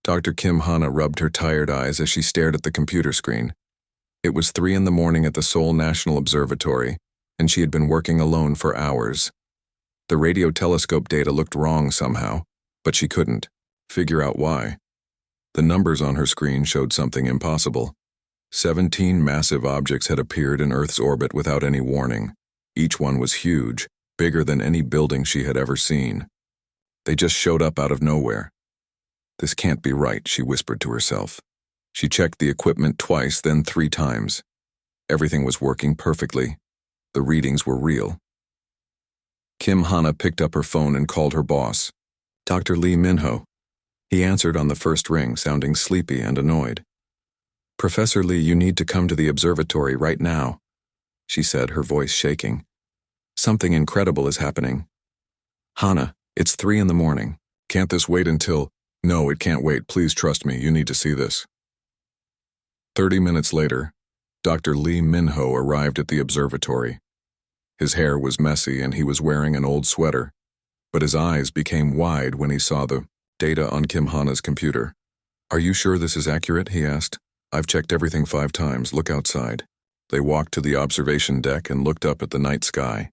Dr. Kim Hana rubbed her tired eyes as she stared at the computer screen. It was 3 in the morning at the Seoul National Observatory, and she had been working alone for hours. The radio telescope data looked wrong somehow, but she couldn't figure out why. The numbers on her screen showed something impossible. 17 massive objects had appeared in Earth's orbit without any warning. Each one was huge, bigger than any building she had ever seen. They just showed up out of nowhere. This can't be right, she whispered to herself. She checked the equipment twice, then 3 times. Everything was working perfectly. The readings were real. Kim Hana picked up her phone and called her boss, Dr. Lee Minho. He answered on the first ring, sounding sleepy and annoyed. Professor Lee, you need to come to the observatory right now, she said, her voice shaking. Something incredible is happening. Hana, it's 3 in the morning. Can't this wait until... No, it can't wait. Please trust me. You need to see this. 30 minutes later, Dr. Lee Minho arrived at the observatory. His hair was messy and he was wearing an old sweater, but his eyes became wide when he saw the data on Kim Hana's computer. Are you sure this is accurate? He asked. I've checked everything 5 times. Look outside. They walked to the observation deck and looked up at the night sky.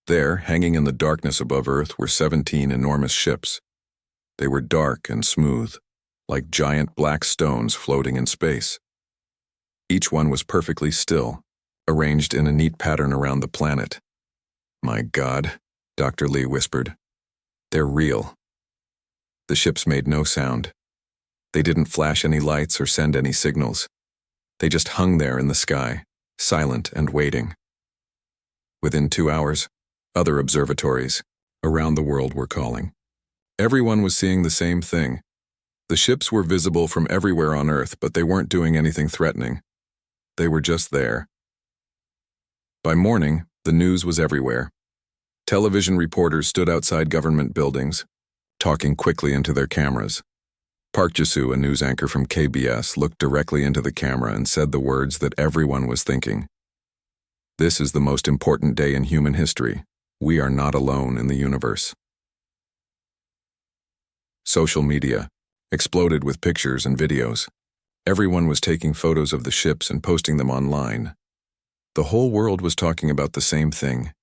There, hanging in the darkness above Earth, were 17 enormous ships. They were dark and smooth, like giant black stones floating in space. Each one was perfectly still, arranged in a neat pattern around the planet. My God, Dr. Lee whispered. They're real. The ships made no sound. They didn't flash any lights or send any signals. They just hung there in the sky, silent and waiting. Within 2 hours, other observatories around the world were calling. Everyone was seeing the same thing. The ships were visible from everywhere on Earth, but they weren't doing anything threatening. They were just there. By morning, the news was everywhere. Television reporters stood outside government buildings, talking quickly into their cameras. Park Ji-soo, a news anchor from KBS, looked directly into the camera and said the words that everyone was thinking. This is the most important day in human history. We are not alone in the universe. Social media exploded with pictures and videos. Everyone was taking photos of the ships and posting them online. The whole world was talking about the same thing.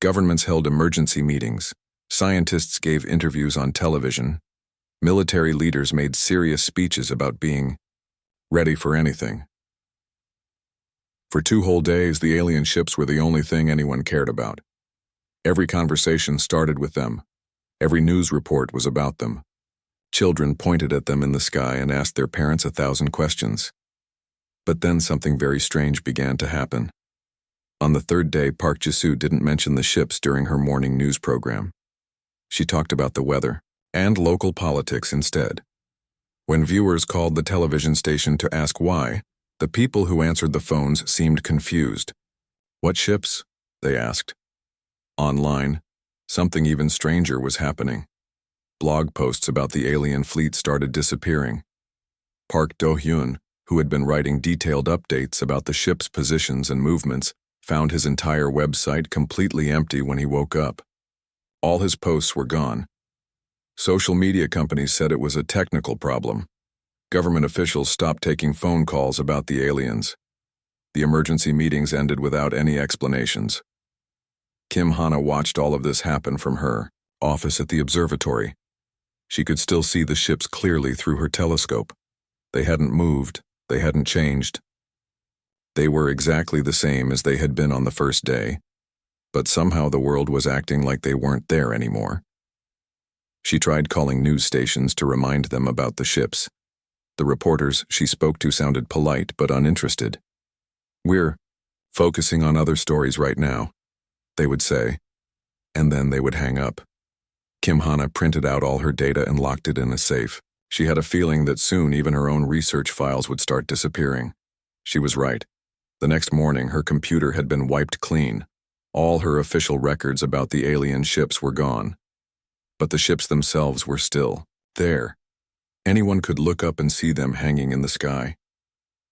Governments held emergency meetings. Scientists gave interviews on television. Military leaders made serious speeches about being ready for anything. For 2 whole days, the alien ships were the only thing anyone cared about. Every conversation started with them. Every news report was about them. Children pointed at them in the sky and asked their parents 1,000 questions. But then something very strange began to happen. On the 3rd day, Park Ji-soo didn't mention the ships during her morning news program. She talked about the weather and local politics instead. When viewers called the television station to ask why, the people who answered the phones seemed confused. What ships? They asked. Online, something even stranger was happening. Blog posts about the alien fleet started disappearing. Park Do-hyun, who had been writing detailed updates about the ship's positions and movements, found his entire website completely empty when he woke up. All his posts were gone. Social media companies said it was a technical problem. Government officials stopped taking phone calls about the aliens. The emergency meetings ended without any explanations. Kim Hana watched all of this happen from her office at the observatory. She could still see the ships clearly through her telescope. They hadn't moved. They hadn't changed. They were exactly the same as they had been on the first day, but somehow the world was acting like they weren't there anymore. She tried calling news stations to remind them about the ships. The reporters she spoke to sounded polite but uninterested. We're focusing on other stories right now, they would say, and then they would hang up. Kim Hana printed out all her data and locked it in a safe. She had a feeling that soon even her own research files would start disappearing. She was right. The next morning, her computer had been wiped clean. All her official records about the alien ships were gone. But the ships themselves were still there. Anyone could look up and see them hanging in the sky.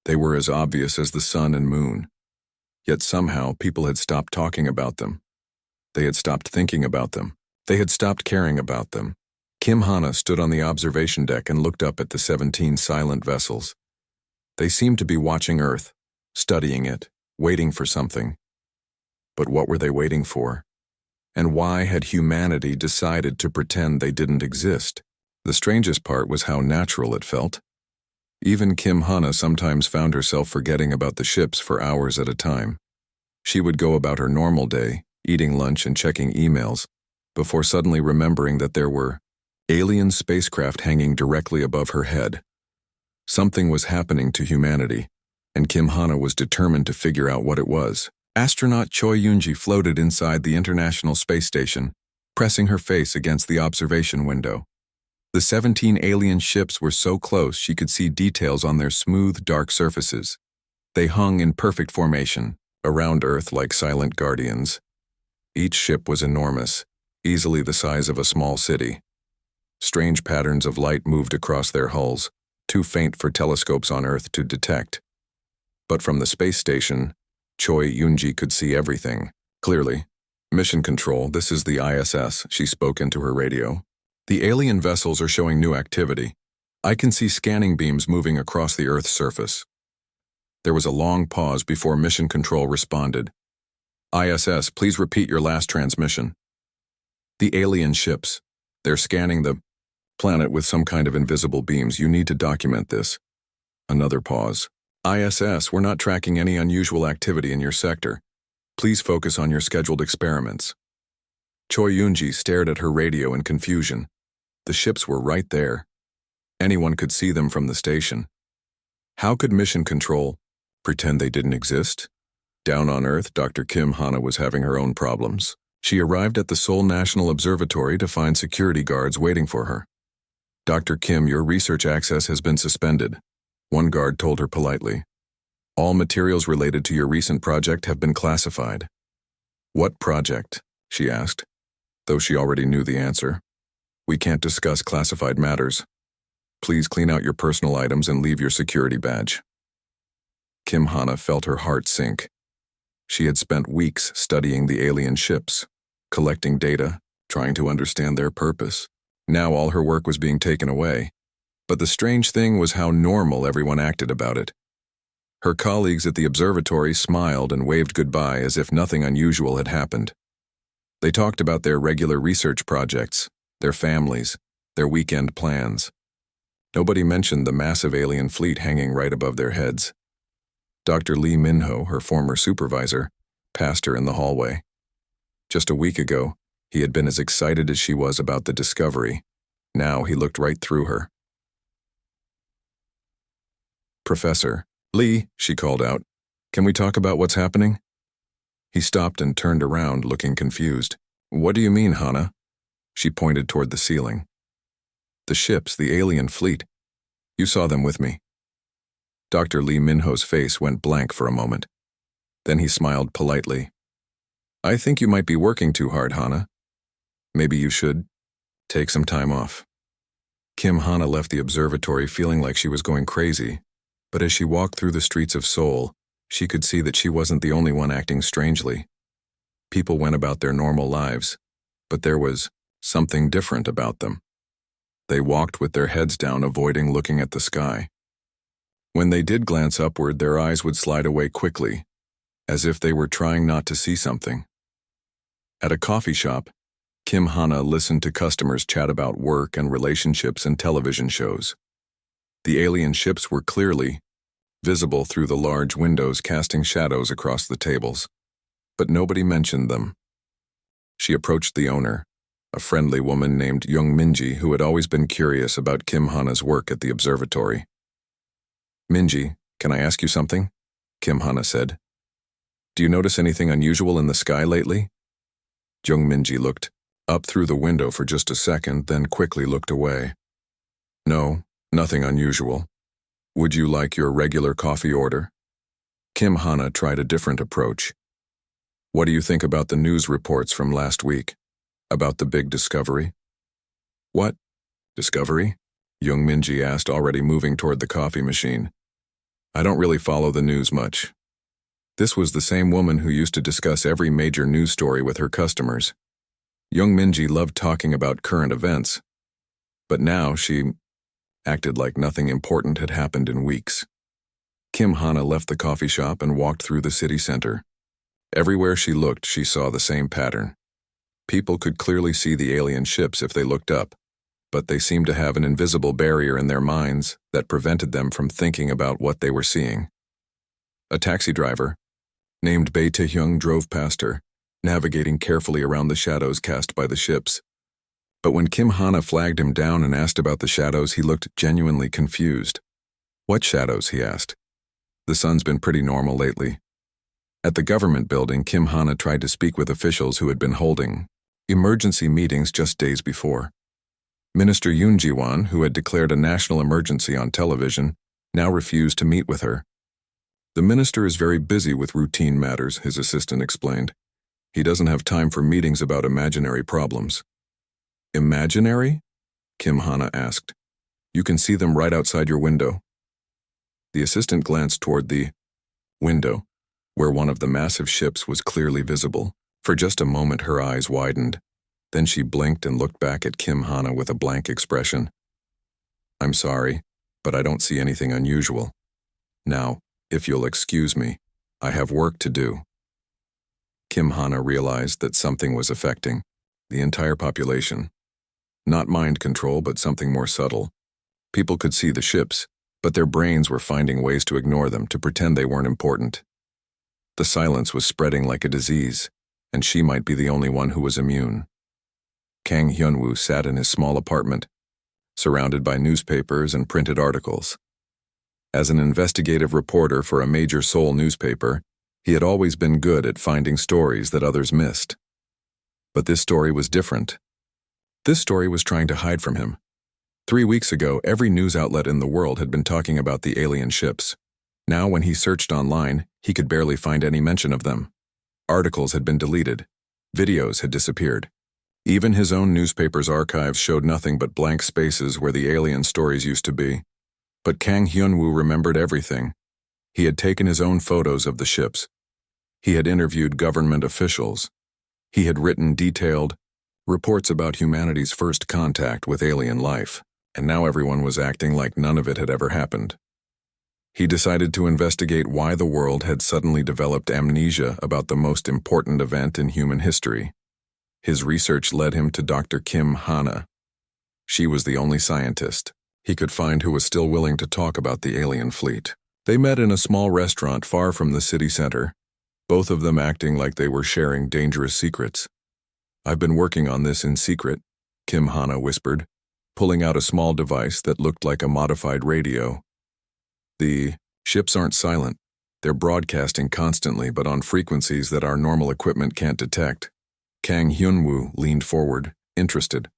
They were as obvious as the sun and moon. Yet somehow people had stopped talking about them. They had stopped thinking about them. They had stopped caring about them. Kim Hana stood on the observation deck and looked up at the 17 silent vessels. They seemed to be watching Earth, studying it, waiting for something. But what were they waiting for? And why had humanity decided to pretend they didn't exist? The strangest part was how natural it felt. Even Kim Hana sometimes found herself forgetting about the ships for hours at a time. She would go about her normal day, eating lunch and checking emails, before suddenly remembering that there were alien spacecraft hanging directly above her head. Something was happening to humanity, and Kim Hana was determined to figure out what it was. Astronaut Choi Yoonji floated inside the International Space Station, pressing her face against the observation window. The 17 alien ships were so close she could see details on their smooth, dark surfaces. They hung in perfect formation, around Earth like silent guardians. Each ship was enormous, easily the size of a small city. Strange patterns of light moved across their hulls, too faint for telescopes on Earth to detect. But from the space station, Choi Yoonji could see everything, clearly. "Mission Control, this is the ISS," she spoke into her radio. "The alien vessels are showing new activity. I can see scanning beams moving across the Earth's surface." There was a long pause before Mission Control responded. "ISS, please repeat your last transmission." "The alien ships. They're scanning the planet with some kind of invisible beams. You need to document this." Another pause. "ISS, we're not tracking any unusual activity in your sector. Please focus on your scheduled experiments." Choi Yoonji stared at her radio in confusion. The ships were right there. Anyone could see them from the station. How could Mission Control pretend they didn't exist? Down on Earth, Dr. Kim Hana was having her own problems. She arrived at the Seoul National Observatory to find security guards waiting for her. "Dr. Kim, your research access has been suspended," one guard told her politely. "All materials related to your recent project have been classified." "What project?" she asked, though she already knew the answer. "We can't discuss classified matters. Please clean out your personal items and leave your security badge." Kim Hana felt her heart sink. She had spent weeks studying the alien ships, collecting data, trying to understand their purpose. Now all her work was being taken away. But the strange thing was how normal everyone acted about it. Her colleagues at the observatory smiled and waved goodbye as if nothing unusual had happened. They talked about their regular research projects, their families, their weekend plans. Nobody mentioned the massive alien fleet hanging right above their heads. Dr. Lee Minho, her former supervisor, passed her in the hallway. Just a week ago, he had been as excited as she was about the discovery. Now he looked right through her. "Professor Lee," she called out, "can we talk about what's happening?" He stopped and turned around, looking confused. "What do you mean, Hana?" She pointed toward the ceiling. "The ships, the alien fleet. You saw them with me." Dr. Lee Minho's face went blank for a moment. Then he smiled politely. "I think you might be working too hard, Hana. Maybe you should take some time off." Kim Hana left the observatory feeling like she was going crazy, but as she walked through the streets of Seoul, she could see that she wasn't the only one acting strangely. People went about their normal lives, but there was something different about them. They walked with their heads down, avoiding looking at the sky. When they did glance upward, their eyes would slide away quickly, as if they were trying not to see something. At a coffee shop, Kim Hana listened to customers chat about work and relationships and television shows. The alien ships were clearly visible through the large windows, casting shadows across the tables, but nobody mentioned them. She approached the owner, a friendly woman named Young Minji, who had always been curious about Kim Hana's work at the observatory. "Minji, can I ask you something?" Kim Hana said. "Do you notice anything unusual in the sky lately?" Young Minji looked up through the window for just a second, then quickly looked away. "No, nothing unusual. Would you like your regular coffee order?" Kim Hana tried a different approach. "What do you think about the news reports from last week? About the big discovery?" "What discovery?" Young Minji asked, already moving toward the coffee machine. "I don't really follow the news much." This was the same woman who used to discuss every major news story with her customers. Young Minji loved talking about current events, But now she acted like nothing important had happened in weeks. Kim Hana left the coffee shop and walked through the city center. Everywhere she looked, she saw the same pattern. People could clearly see the alien ships if they looked up, but they seemed to have an invisible barrier in their minds that prevented them from thinking about what they were seeing. A taxi driver, named Bae Tae-hyung, drove past her, navigating carefully around the shadows cast by the ships. But when Kim Hana flagged him down and asked about the shadows, he looked genuinely confused. "What shadows?" he asked. "The sun's been pretty normal lately." At the government building, Kim Hana tried to speak with officials who had been holding emergency meetings just days before. Minister Yoon Ji-won, who had declared a national emergency on television, now refused to meet with her. "The minister is very busy with routine matters," his assistant explained. "He doesn't have time for meetings about imaginary problems." "Imaginary?" Kim Hana asked. "You can see them right outside your window." The assistant glanced toward the window, where one of the massive ships was clearly visible. For just a moment her eyes widened. Then she blinked and looked back at Kim Hana with a blank expression. "I'm sorry, but I don't see anything unusual. Now, if you'll excuse me, I have work to do." Kim Hana realized that something was affecting the entire population. Not mind control, but something more subtle. People could see the ships, but their brains were finding ways to ignore them, to pretend they weren't important. The silence was spreading like a disease, and she might be the only one who was immune. Kang Hyun-woo sat in his small apartment, surrounded by newspapers and printed articles. As an investigative reporter for a major Seoul newspaper, he had always been good at finding stories that others missed. But this story was different. This story was trying to hide from him. 3 weeks ago, every news outlet in the world had been talking about the alien ships. Now, when he searched online, he could barely find any mention of them. Articles had been deleted. Videos had disappeared. Even his own newspaper's archives showed nothing but blank spaces where the alien stories used to be. But Kang Hyun-woo remembered everything. He had taken his own photos of the ships. He had interviewed government officials. He had written detailed reports about humanity's first contact with alien life, and now everyone was acting like none of it had ever happened. He decided to investigate why the world had suddenly developed amnesia about the most important event in human history. His research led him to Dr. Kim Hana. She was the only scientist he could find who was still willing to talk about the alien fleet. They met in a small restaurant far from the city center, both of them acting like they were sharing dangerous secrets. "I've been working on this in secret," Kim Hana whispered, pulling out a small device that looked like a modified radio. "The ships aren't silent. They're broadcasting constantly, but on frequencies that our normal equipment can't detect." Kang Hyun-woo leaned forward, interested.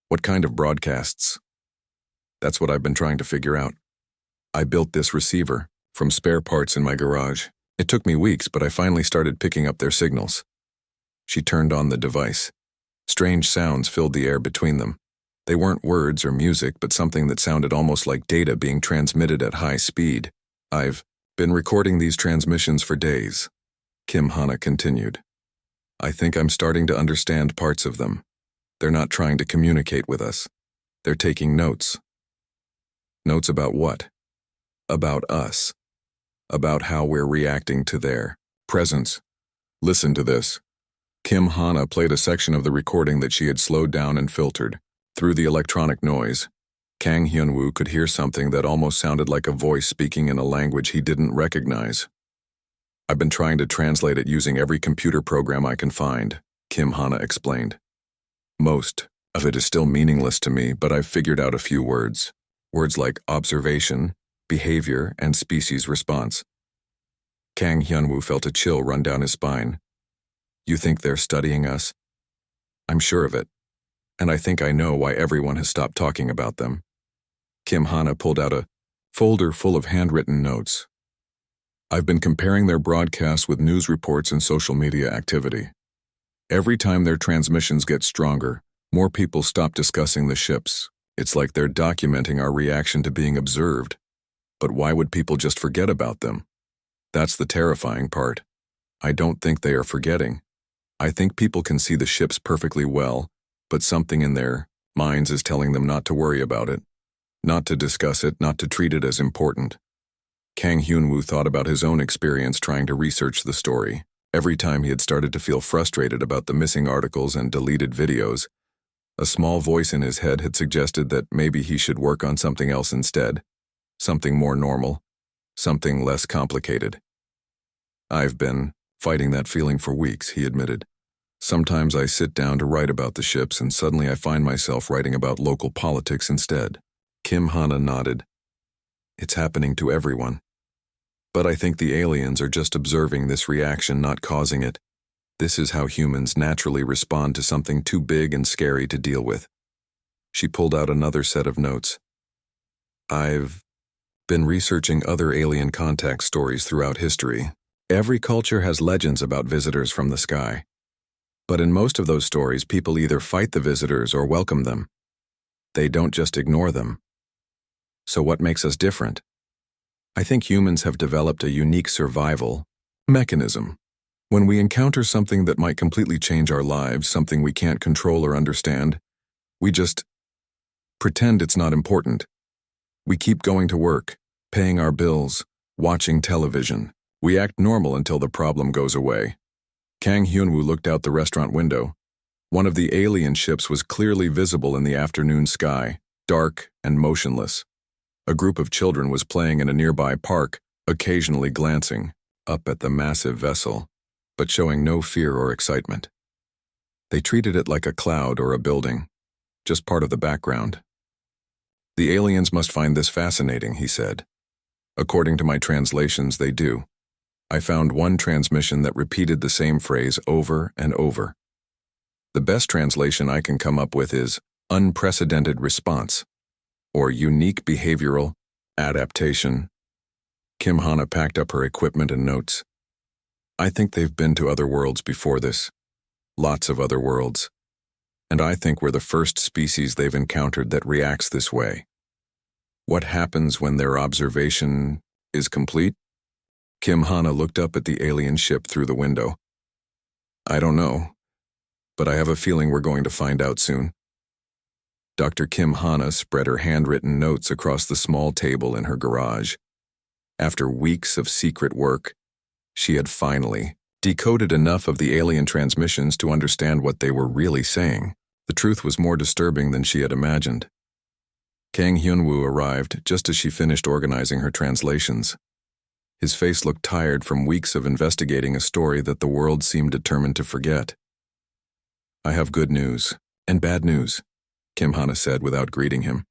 "What kind of broadcasts?" "That's what I've been trying to figure out. I built this receiver from spare parts in my garage. It took me weeks, but I finally started picking up their signals." She turned on the device. Strange sounds filled the air between them. They weren't words or music, but something that sounded almost like data being transmitted at high speed. "I've been recording these transmissions for days," Kim Hana continued. "I think I'm starting to understand parts of them. They're not trying to communicate with us. They're taking notes." "Notes about what?" "About us. About how we're reacting to their presence. Listen to this." Kim Hana played a section of the recording that she had slowed down and filtered. Through the electronic noise, Kang Hyun-woo could hear something that almost sounded like a voice speaking in a language he didn't recognize. "I've been trying to translate it using every computer program I can find," Kim Hana explained. "Most of it is still meaningless to me, but I've figured out a few words. Words like observation, behavior, and species response." Kang Hyun-woo felt a chill run down his spine. "You think they're studying us?" "I'm sure of it. And I think I know why everyone has stopped talking about them." Kim Hana pulled out a folder full of handwritten notes. "I've been comparing their broadcasts with news reports and social media activity. Every time their transmissions get stronger, more people stop discussing the ships. It's like they're documenting our reaction to being observed. But why would people just forget about them? That's the terrifying part. I don't think they are forgetting. I think people can see the ships perfectly well, but something in their Minds is telling them not to worry about it, not to discuss it, not to treat it as important. Kang Hyun-woo thought about his own experience trying to research the story. Every time he had started to feel frustrated about the missing articles and deleted videos, a small voice in his head had suggested that maybe he should work on something else instead, something more normal, something less complicated. I've been fighting that feeling for weeks, he admitted. Sometimes I sit down to write about the ships and suddenly I find myself writing about local politics instead. Kim Hana nodded. It's happening to everyone. But I think the aliens are just observing this reaction, not causing it. This is how humans naturally respond to something too big and scary to deal with. She pulled out another set of notes. I've been researching other alien contact stories throughout history. Every culture has legends about visitors from the sky. But in most of those stories, people either fight the visitors or welcome them. They don't just ignore them. So what makes us different? I think humans have developed a unique survival mechanism. When we encounter something that might completely change our lives, something we can't control or understand, we just pretend it's not important. We keep going to work, paying our bills, watching television. We act normal until the problem goes away. Kang Hyun-woo looked out the restaurant window. One of the alien ships was clearly visible in the afternoon sky, dark and motionless. A group of children was playing in a nearby park, occasionally glancing up at the massive vessel, but showing no fear or excitement. They treated it like a cloud or a building, just part of the background. The aliens must find this fascinating, he said. According to my translations, they do. I found one transmission that repeated the same phrase over and over. The best translation I can come up with is unprecedented response, or unique behavioral adaptation. Kim Hana packed up her equipment and notes. I think they've been to other worlds before this. Lots of other worlds. And I think we're the first species they've encountered that reacts this way. What happens when their observation is complete? Kim Hana looked up at the alien ship through the window. I don't know, but I have a feeling we're going to find out soon. Dr. Kim Hana spread her handwritten notes across the small table in her garage. After weeks of secret work, she had finally decoded enough of the alien transmissions to understand what they were really saying. The truth was more disturbing than she had imagined. Kang Hyun-woo arrived just as she finished organizing her translations. His face looked tired from weeks of investigating a story that the world seemed determined to forget. I have good news and bad news, Kim Hana said without greeting him.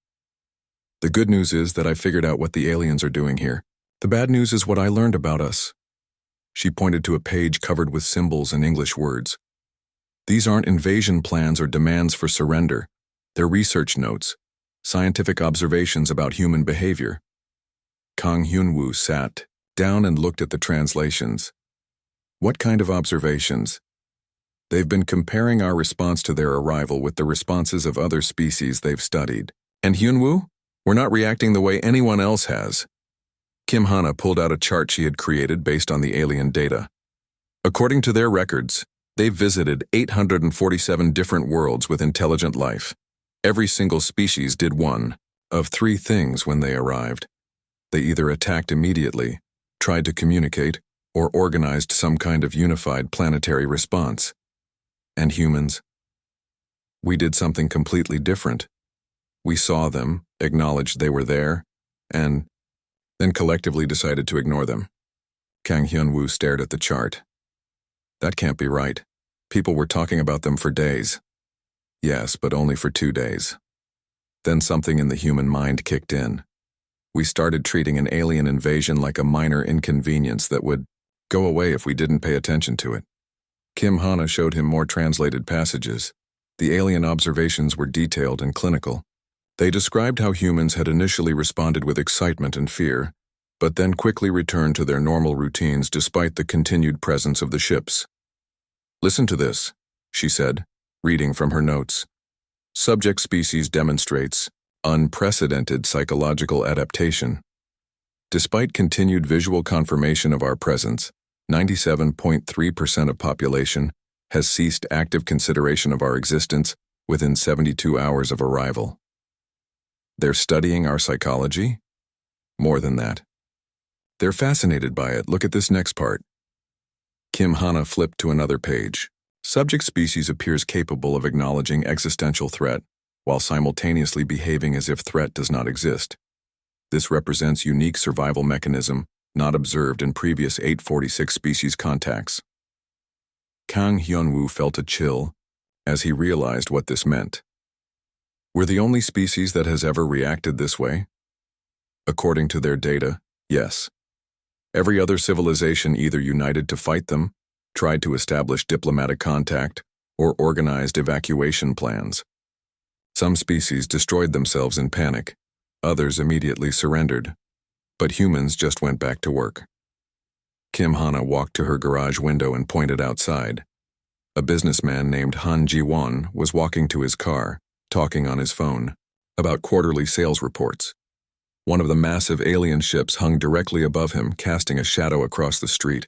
The good news is that I figured out what the aliens are doing here. The bad news is what I learned about us. She pointed to a page covered with symbols and English words. These aren't invasion plans or demands for surrender. They're research notes, scientific observations about human behavior. Kang Hyun-woo sat down and looked at the translations. What kind of observations? They've been comparing our response to their arrival with the responses of other species they've studied. And Hyun-woo? We're not reacting the way anyone else has. Kim Hana pulled out a chart she had created based on the alien data. According to their records, they've visited 847 different worlds with intelligent life. Every single species did one of three things when they arrived. They either attacked immediately, tried to communicate, or organized some kind of unified planetary response. And humans? We did something completely different. We saw them, acknowledged they were there, and then collectively decided to ignore them. Kang Hyun-woo stared at the chart. That can't be right. People were talking about them for days. Yes, but only for 2 days. Then something in the human mind kicked in. We started treating an alien invasion like a minor inconvenience that would go away if we didn't pay attention to it. Kim Hana showed him more translated passages. The alien observations were detailed and clinical. They described how humans had initially responded with excitement and fear, but then quickly returned to their normal routines despite the continued presence of the ships. Listen to this, she said, reading from her notes. Subject species demonstrates unprecedented psychological adaptation. Despite continued visual confirmation of our presence, 97.3% of population has ceased active consideration of our existence within 72 hours of arrival. They're studying our psychology? More than that. They're fascinated by it. Look at this next part. Kim Hana flipped to another page. Subject species appears capable of acknowledging existential threat, while simultaneously behaving as if threat does not exist. This represents unique survival mechanism not observed in previous 846 species contacts. Kang Hyunwoo felt a chill as he realized what this meant. We're the only species that has ever reacted this way? According to their data, yes. Every other civilization either united to fight them, tried to establish diplomatic contact, or organized evacuation plans. Some species destroyed themselves in panic, others immediately surrendered, but humans just went back to work. Kim Hana walked to her garage window and pointed outside. A businessman named Han Ji-won was walking to his car, talking on his phone, about quarterly sales reports. One of the massive alien ships hung directly above him, casting a shadow across the street.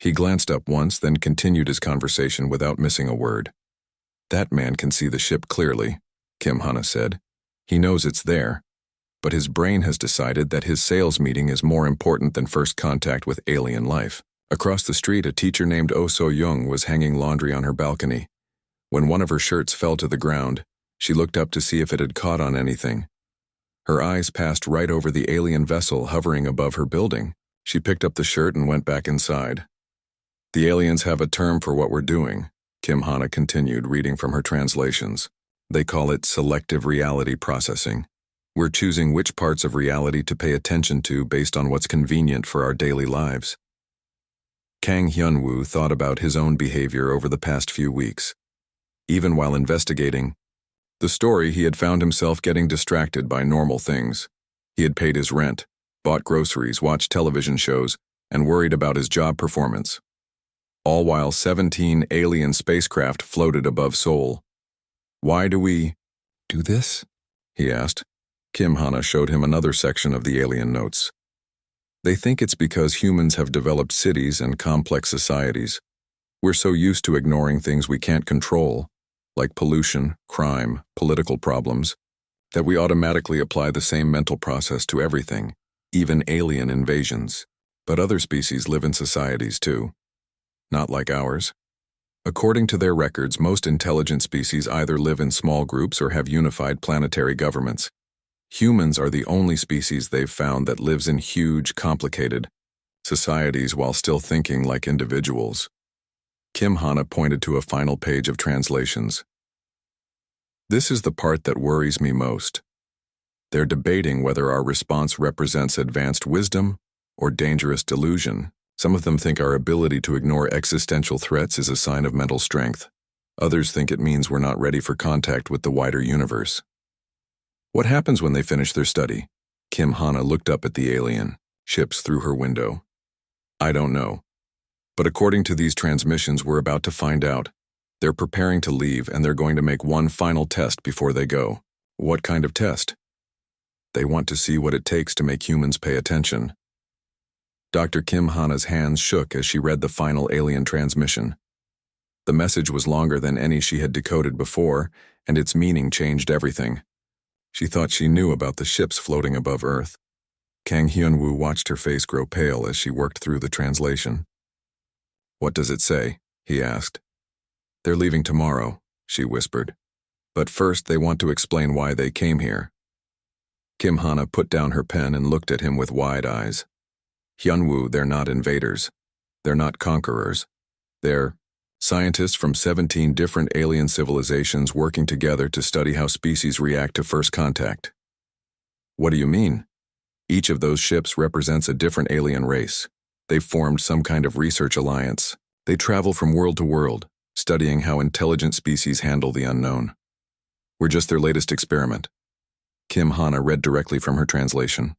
He glanced up once, then continued his conversation without missing a word. That man can see the ship clearly, Kim Hana said. He knows it's there, but his brain has decided that his sales meeting is more important than first contact with alien life. Across the street, a teacher named Oh So-young was hanging laundry on her balcony. When one of her shirts fell to the ground, she looked up to see if it had caught on anything. Her eyes passed right over the alien vessel hovering above her building. She picked up the shirt and went back inside. The aliens have a term for what we're doing, Kim Hana continued, reading from her translations. They call it selective reality processing. We're choosing which parts of reality to pay attention to based on what's convenient for our daily lives. Kang Hyunwoo thought about his own behavior over the past few weeks. Even while investigating the story, he had found himself getting distracted by normal things. He had paid his rent, bought groceries, watched television shows, and worried about his job performance. All while 17 alien spacecraft floated above Seoul. Why do we do this? He asked. Kim Hana showed him another section of the alien notes. They think it's because humans have developed cities and complex societies. We're so used to ignoring things we can't control, like pollution, crime, political problems, that we automatically apply the same mental process to everything, even alien invasions. But other species live in societies too. Not like ours. According to their records, most intelligent species either live in small groups or have unified planetary governments. Humans are the only species they've found that lives in huge, complicated societies while still thinking like individuals. Kim Hana pointed to a final page of translations. This is the part that worries me most. They're debating whether our response represents advanced wisdom or dangerous delusion. Some of them think our ability to ignore existential threats is a sign of mental strength. Others think it means we're not ready for contact with the wider universe. What happens when they finish their study? Kim Hana looked up at the alien ships through her window. I don't know. But according to these transmissions, we're about to find out. They're preparing to leave, and they're going to make one final test before they go. What kind of test? They want to see what it takes to make humans pay attention. Dr. Kim Hana's hands shook as she read the final alien transmission. The message was longer than any she had decoded before, and its meaning changed everything. She thought she knew about the ships floating above Earth. Kang Hyunwoo watched her face grow pale as she worked through the translation. What does it say? He asked. They're leaving tomorrow, she whispered. But first they want to explain why they came here. Kim Hana put down her pen and looked at him with wide eyes. Hyunwoo, they're not invaders. They're not conquerors. They're scientists from 17 different alien civilizations working together to study how species react to first contact. What do you mean? Each of those ships represents a different alien race. They've formed some kind of research alliance. They travel from world to world, studying how intelligent species handle the unknown. We're just their latest experiment. Kim Hana read directly from her translation.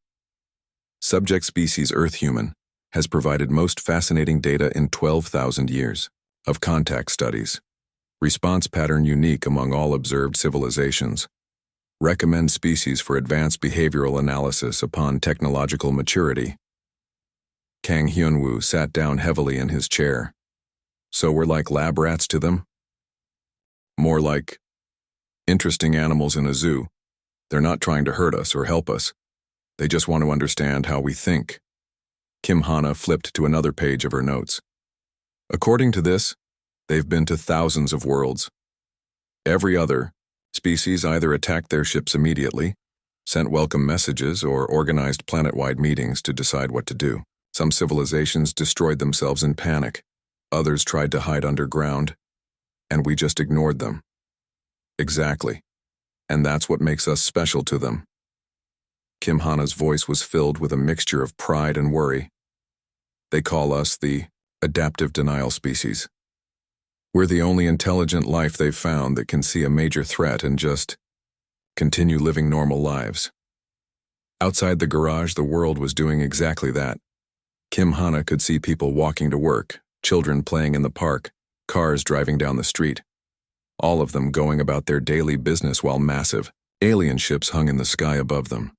Subject species Earth-human has provided most fascinating data in 12,000 years of contact studies. Response pattern unique among all observed civilizations. Recommend species for advanced behavioral analysis upon technological maturity. Kang Hyunwoo sat down heavily in his chair. So we're like lab rats to them? More like Interesting animals in a zoo. They're not trying to hurt us or help us. They just want to understand how we think. Kim Hana flipped to another page of her notes. According to this, they've been to thousands of worlds. Every other species either attacked their ships immediately, sent welcome messages, or organized planet-wide meetings to decide what to do. Some civilizations destroyed themselves in panic. Others tried to hide underground, and we just ignored them. Exactly. And that's what makes us special to them. Kim Hana's voice was filled with a mixture of pride and worry. They call us the adaptive denial species. We're the only intelligent life they've found that can see a major threat and just continue living normal lives. Outside the garage, the world was doing exactly that. Kim Hana could see people walking to work, children playing in the park, cars driving down the street. All of them going about their daily business while massive alien ships hung in the sky above them.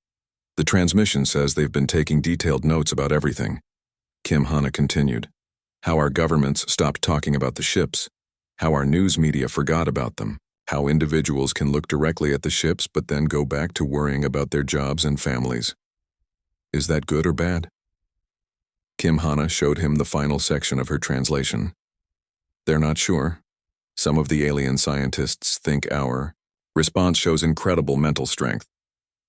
The transmission says they've been taking detailed notes about everything. Kim Hana continued. How our governments stopped talking about the ships, how our news media forgot about them, how individuals can look directly at the ships but then go back to worrying about their jobs and families. Is that good or bad? Kim Hana showed him the final section of her translation. They're not sure. Some of the alien scientists think our response shows incredible mental strength.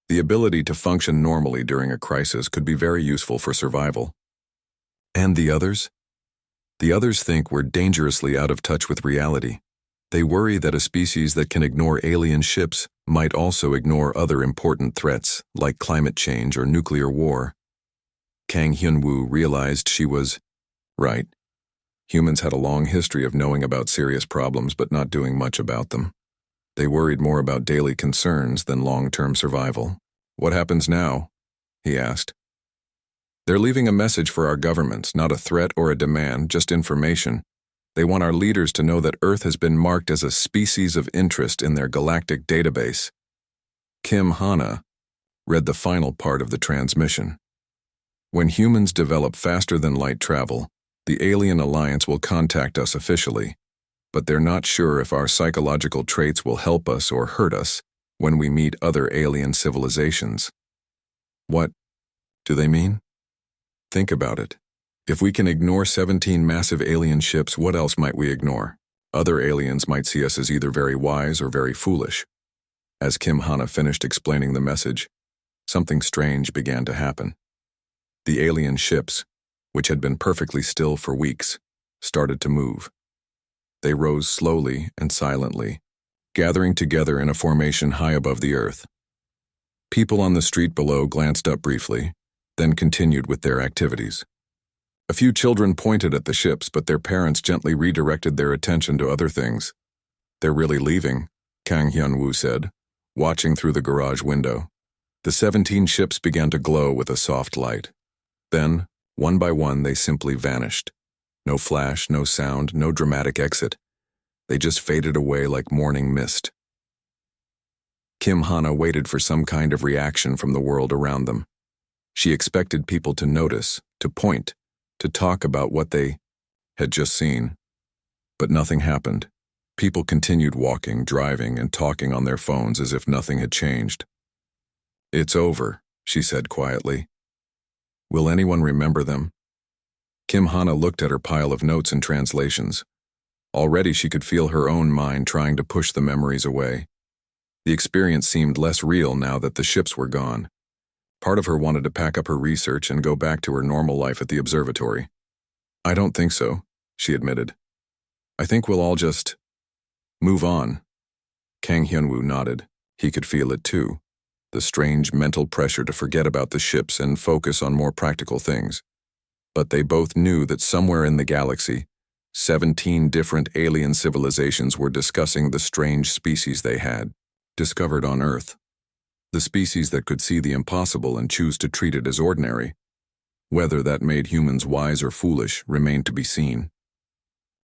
The ability to function normally during a crisis could be very useful for survival. And the others? The others think we're dangerously out of touch with reality. They worry that a species that can ignore alien ships might also ignore other important threats, like climate change or nuclear war. Kang Hyun-woo realized she was right. Humans had a long history of knowing about serious problems but not doing much about them. They worried more about daily concerns than long-term survival. What happens now? He asked. They're leaving a message for our governments, not a threat or a demand, just information. They want our leaders to know that Earth has been marked as a species of interest in their galactic database. Kim Hana read the final part of the transmission. When humans develop faster than light travel, the Alien Alliance will contact us officially, but they're not sure if our psychological traits will help us or hurt us when we meet other alien civilizations. What do they mean? Think about it. If we can ignore 17 massive alien ships, what else might we ignore? Other aliens might see us as either very wise or very foolish. As Kim Hana finished explaining the message, something strange began to happen. The alien ships, which had been perfectly still for weeks, started to move. They rose slowly and silently, gathering together in a formation high above the earth. People on the street below glanced up briefly, then continued with their activities. A few children pointed at the ships, but their parents gently redirected their attention to other things. They're really leaving, Kang Hyun-woo said, watching through the garage window. The 17 ships began to glow with a soft light. Then, one by one, they simply vanished. No flash, no sound, no dramatic exit. They just faded away like morning mist. Kim Hana waited for some kind of reaction from the world around them. She expected people to notice, to point, to talk about what they had just seen. But nothing happened. People continued walking, driving, and talking on their phones as if nothing had changed. It's over, she said quietly. Will anyone remember them? Kim Hana looked at her pile of notes and translations. Already she could feel her own mind trying to push the memories away. The experience seemed less real now that the ships were gone. Part of her wanted to pack up her research and go back to her normal life at the observatory. I don't think so, she admitted. I think we'll all just move on. Kang Hyun-woo nodded. He could feel it too. The strange mental pressure to forget about the ships and focus on more practical things. But they both knew that somewhere in the galaxy, 17 different alien civilizations were discussing the strange species they had discovered on Earth. The species that could see the impossible and choose to treat it as ordinary. Whether that made humans wise or foolish remained to be seen.